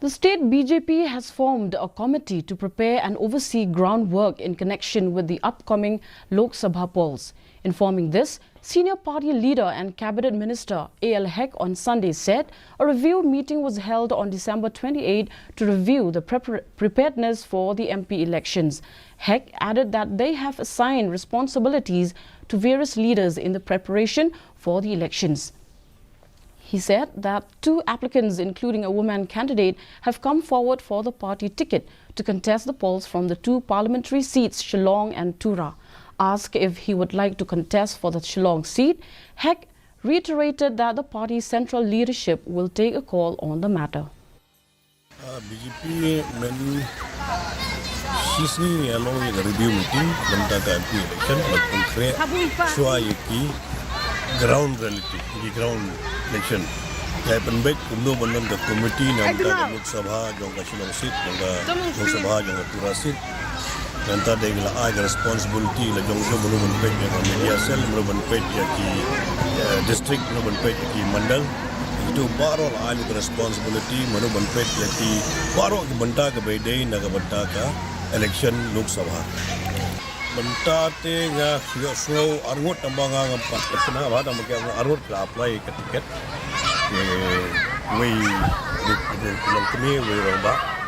The state BJP has formed a committee to prepare and oversee groundwork in connection with the upcoming Lok Sabha polls. Informing this, senior party leader and cabinet minister A.L. Hek on Sunday said a review meeting was held on December 28 to review the preparedness for the MP elections. Hek added that they have assigned responsibilities to various leaders in the preparation for the elections. He said that 2 applicants, including a woman candidate, have come forward for the party ticket to contest the polls from the 2 parliamentary seats, Shillong and Tura. Asked if he would like to contest for the Shillong seat, Hek reiterated that the party's central leadership will take a call on the matter. BJP men sisni along with the review meeting tentang MP election berkonkret suayaki ground reality di ground election. Kaya penbaik kumno benon ke komiti namka Lok Sabha jangka Shillong seat jangka Lok Sabha jangka Tura seat. Nanti ada yang ada responsibility la jangka benon penbaik yang media cell benon penbaik yang ki district benon penbaik yang ki mandal. Itu baru lah ada responsibility benon penbaik yang ki baru ki benta ke bedai naga benta ke election Lok Sabha. Benta te nga slow arngot tambang ang empat kesana bah tambang yang arngot lah apply ke tiket. We long kami we orang bah.